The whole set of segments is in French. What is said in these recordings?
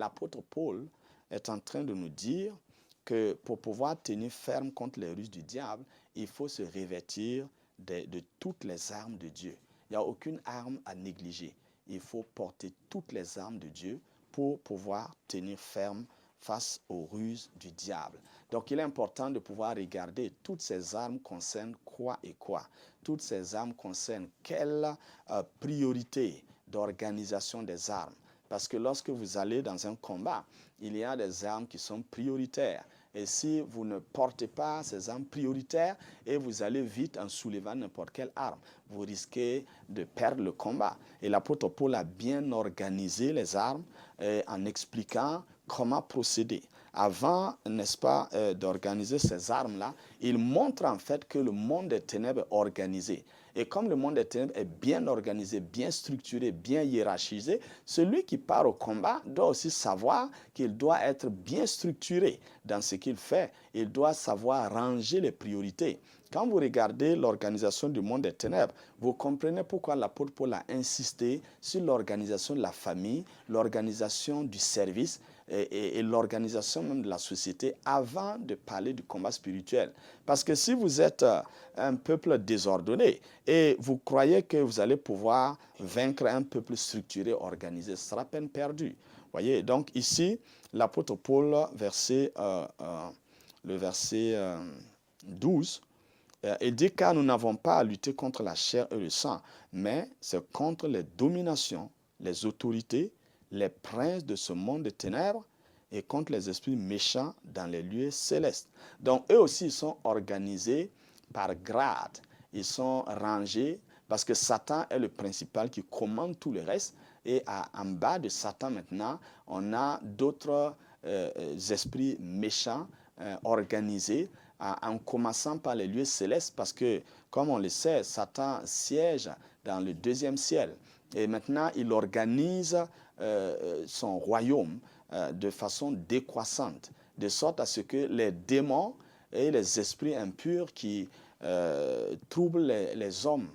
l'apôtre Paul est en train de nous dire que pour pouvoir tenir ferme contre les ruses du diable, il faut se revêtir de toutes les armes de Dieu. Il n'y a aucune arme à négliger. Il faut porter toutes les armes de Dieu pour pouvoir tenir ferme face aux ruses du diable. Donc, il est important de pouvoir regarder toutes ces armes concernent quoi et quoi. Toutes ces armes concernent quelle priorité d'organisation des armes. Parce que lorsque vous allez dans un combat, il y a des armes qui sont prioritaires. Et si vous ne portez pas ces armes prioritaires et vous allez vite en soulevant n'importe quelle arme, vous risquez de perdre le combat. Et l'apôtre Paul a bien organisé les armes en expliquant comment procéder. Avant, n'est-ce pas, d'organiser ces armes-là, il montre en fait que le monde des ténèbres est organisé. Et comme le monde des ténèbres est bien organisé, bien structuré, bien hiérarchisé, celui qui part au combat doit aussi savoir qu'il doit être bien structuré dans ce qu'il fait. Il doit savoir ranger les priorités. Quand vous regardez l'organisation du monde des ténèbres, vous comprenez pourquoi l'apôtre Paul a insisté sur l'organisation de la famille, l'organisation du service et l'organisation même de la société avant de parler du combat spirituel. Parce que si vous êtes un peuple désordonné et vous croyez que vous allez pouvoir vaincre un peuple structuré, organisé, ce sera peine perdue. Voyez, donc ici, l'apôtre Paul, le verset 12, il dit car nous n'avons pas à lutter contre la chair et le sang, mais c'est contre les dominations, les autorités, les princes de ce monde de ténèbres et contre les esprits méchants dans les lieux célestes. Donc eux aussi ils sont organisés par grade, ils sont rangés parce que Satan est le principal qui commande tout le reste et en bas de Satan maintenant, on a d'autres esprits méchants organisés en commençant par les lieux célestes parce que, comme on le sait, Satan siège dans le deuxième ciel. Et maintenant, il organise son royaume de façon décroissante, de sorte à ce que les démons et les esprits impurs qui troublent les hommes,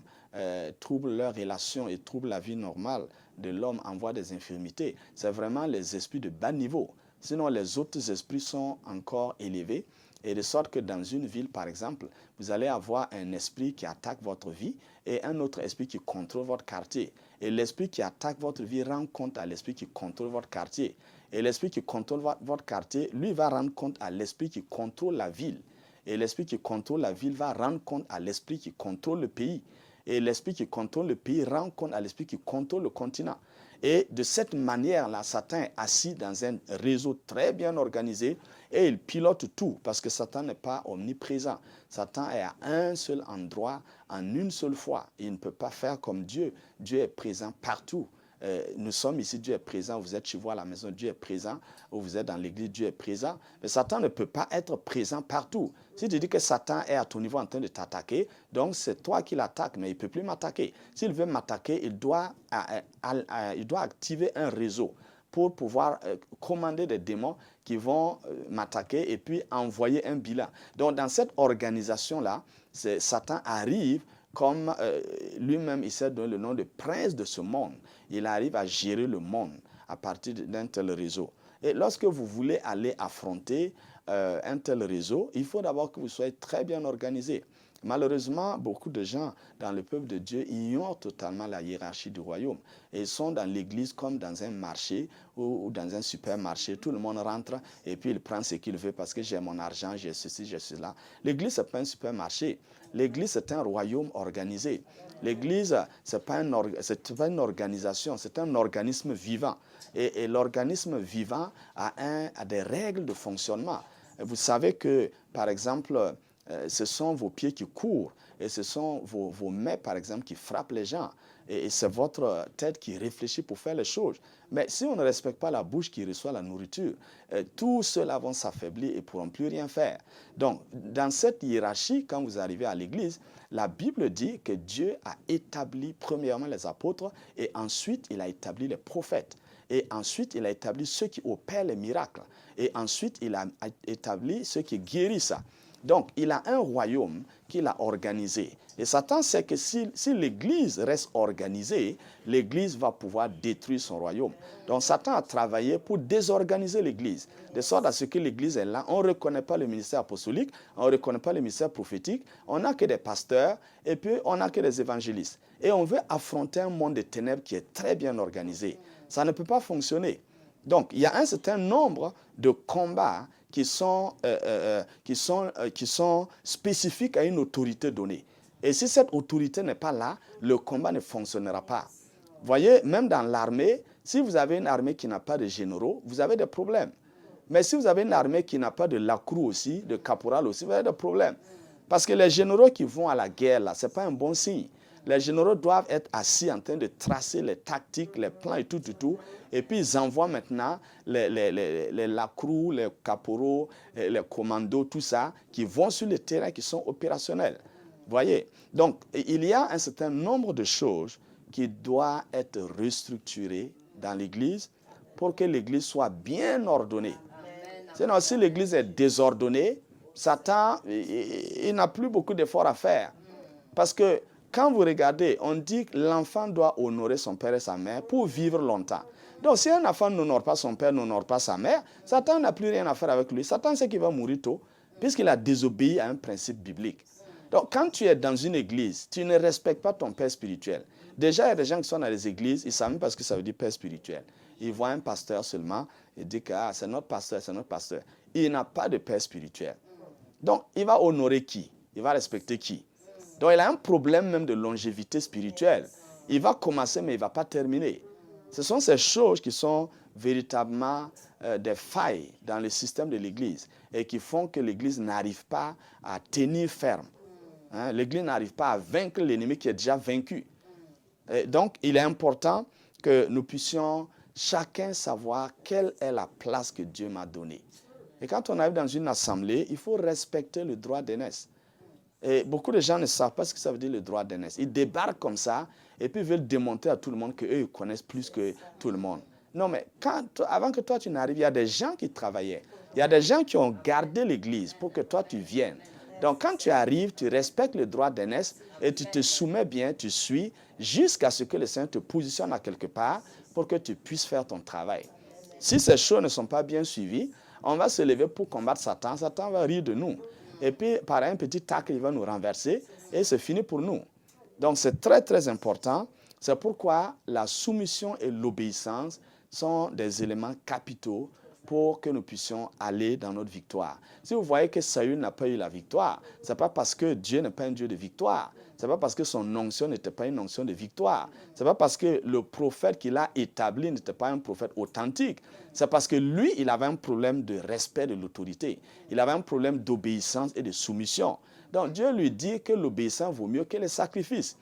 troublent leurs relations et troublent la vie normale de l'homme, envoient des infirmités. C'est vraiment les esprits de bas niveau. Sinon, les autres esprits sont encore élevés. Et de sorte que dans une ville, par exemple, vous allez avoir un esprit qui attaque votre vie et un autre esprit qui contrôle votre quartier. Et l'esprit qui attaque votre vie rend compte à l'esprit qui contrôle votre quartier. Et l'esprit qui contrôle votre quartier, lui, va rendre compte à l'esprit qui contrôle la ville. Et l'esprit qui contrôle la ville va rendre compte à l'esprit qui contrôle le pays. Et l'esprit qui contrôle le pays rend compte à l'esprit qui contrôle le continent. Et de cette manière-là, Satan est assis dans un réseau très bien organisé et il pilote tout parce que Satan n'est pas omniprésent. Satan est à un seul endroit, en une seule fois. Il ne peut pas faire comme Dieu. Dieu est présent partout. Nous sommes ici, Dieu est présent, vous êtes chez vous à la maison, Dieu est présent, ou vous êtes dans l'église, Dieu est présent. Mais Satan ne peut pas être présent partout. Si tu dis que Satan est à ton niveau en train de t'attaquer, donc c'est toi qui l'attaques, mais il ne peut plus m'attaquer. S'il veut m'attaquer, il doit activer un réseau pour pouvoir commander des démons qui vont m'attaquer et puis envoyer un bilan. Donc dans cette organisation-là, Satan arrive comme lui-même, il s'est donné le nom de prince de ce monde. Il arrive à gérer le monde à partir d'un tel réseau. Et lorsque vous voulez aller affronter un tel réseau, il faut d'abord que vous soyez très bien organisé. Malheureusement, beaucoup de gens dans le peuple de Dieu ignorent totalement la hiérarchie du royaume. Et ils sont dans l'église comme dans un marché ou dans un supermarché. Tout le monde rentre et puis il prend ce qu'il veut parce que j'ai mon argent, j'ai ceci, j'ai cela. L'église, ce n'est pas un supermarché. L'église, c'est un royaume organisé. L'église, ce n'est pas une organisation, c'est un organisme vivant. Et l'organisme vivant a des règles de fonctionnement. Vous savez que, par exemple, ce sont vos pieds qui courent et ce sont vos mains, par exemple, qui frappent les gens. Et c'est votre tête qui réfléchit pour faire les choses. Mais si on ne respecte pas la bouche qui reçoit la nourriture, tous ceux-là vont s'affaiblir et ne pourront plus rien faire. Donc, dans cette hiérarchie, quand vous arrivez à l'église, la Bible dit que Dieu a établi premièrement les apôtres et ensuite il a établi les prophètes. Et ensuite, il a établi ceux qui opèrent les miracles. Et ensuite, il a établi ceux qui guérissent. Donc, il a un royaume qu'il a organisé. Et Satan sait que si l'Église reste organisée, l'Église va pouvoir détruire son royaume. Donc, Satan a travaillé pour désorganiser l'Église, de sorte à ce que l'Église est là. On ne reconnaît pas le ministère apostolique, on ne reconnaît pas le ministère prophétique, on n'a que des pasteurs et puis on n'a que des évangélistes. Et on veut affronter un monde de ténèbres qui est très bien organisé. Ça ne peut pas fonctionner. Donc, il y a un certain nombre de combats qui sont spécifiques à une autorité donnée. Et si cette autorité n'est pas là, le combat ne fonctionnera pas. Vous voyez, même dans l'armée, si vous avez une armée qui n'a pas de généraux, vous avez des problèmes. Mais si vous avez une armée qui n'a pas de lacrou aussi, de caporal aussi, vous avez des problèmes. Parce que les généraux qui vont à la guerre, là, ce n'est pas un bon signe. Les généraux doivent être assis en train de tracer les tactiques, les plans et tout. Et puis ils envoient maintenant les lacrous, les caporaux, les commandos, tout ça, qui vont sur le terrain, qui sont opérationnels. Vous voyez? Donc, il y a un certain nombre de choses qui doivent être restructurées dans l'Église pour que l'Église soit bien ordonnée. Sinon, si l'Église est désordonnée, Satan, il n'a plus beaucoup d'efforts à faire. Parce que quand vous regardez, on dit que l'enfant doit honorer son père et sa mère pour vivre longtemps. Donc, si un enfant n'honore pas son père, n'honore pas sa mère, Satan n'a plus rien à faire avec lui. Satan sait qu'il va mourir tôt, puisqu'il a désobéi à un principe biblique. Donc, quand tu es dans une église, tu ne respectes pas ton père spirituel. Déjà, il y a des gens qui sont dans les églises, ils ne savent même pas ce que ça veut dire père spirituel. Ils voient un pasteur seulement, ils disent que c'est notre pasteur, c'est notre pasteur. Il n'a pas de père spirituel. Donc, il va honorer qui? Il va respecter qui? Donc, il a un problème même de longévité spirituelle. Il va commencer, mais il ne va pas terminer. Ce sont ces choses qui sont véritablement des failles dans le système de l'Église et qui font que l'Église n'arrive pas à tenir ferme. Hein? L'Église n'arrive pas à vaincre l'ennemi qui est déjà vaincu. Et donc, il est important que nous puissions chacun savoir quelle est la place que Dieu m'a donnée. Et quand on arrive dans une assemblée, il faut respecter le droit d'aînesse. Et beaucoup de gens ne savent pas ce que ça veut dire le droit d'aînesse. Ils débarquent comme ça et puis veulent démontrer à tout le monde qu'eux ils connaissent plus que tout le monde. Non, mais avant que toi tu n'arrives, il y a des gens qui travaillaient. Il y a des gens qui ont gardé l'église pour que toi tu viennes. Donc quand tu arrives, tu respectes le droit d'aînesse et tu te soumets bien, tu suis, jusqu'à ce que le Seigneur te positionne à quelque part pour que tu puisses faire ton travail. Si ces choses ne sont pas bien suivies, on va se lever pour combattre Satan. Satan va rire de nous. Et puis, par un petit tacle, il va nous renverser et c'est fini pour nous. Donc, c'est très, très important. C'est pourquoi la soumission et l'obéissance sont des éléments capitaux pour que nous puissions aller dans notre victoire. Si vous voyez que Saül n'a pas eu la victoire, ce n'est pas parce que Dieu n'est pas un Dieu de victoire. Ce n'est pas parce que son onction n'était pas une onction de victoire. Ce n'est pas parce que le prophète qu'il a établi n'était pas un prophète authentique. C'est parce que lui, il avait un problème de respect de l'autorité. Il avait un problème d'obéissance et de soumission. Donc Dieu lui dit que l'obéissance vaut mieux que les sacrifices.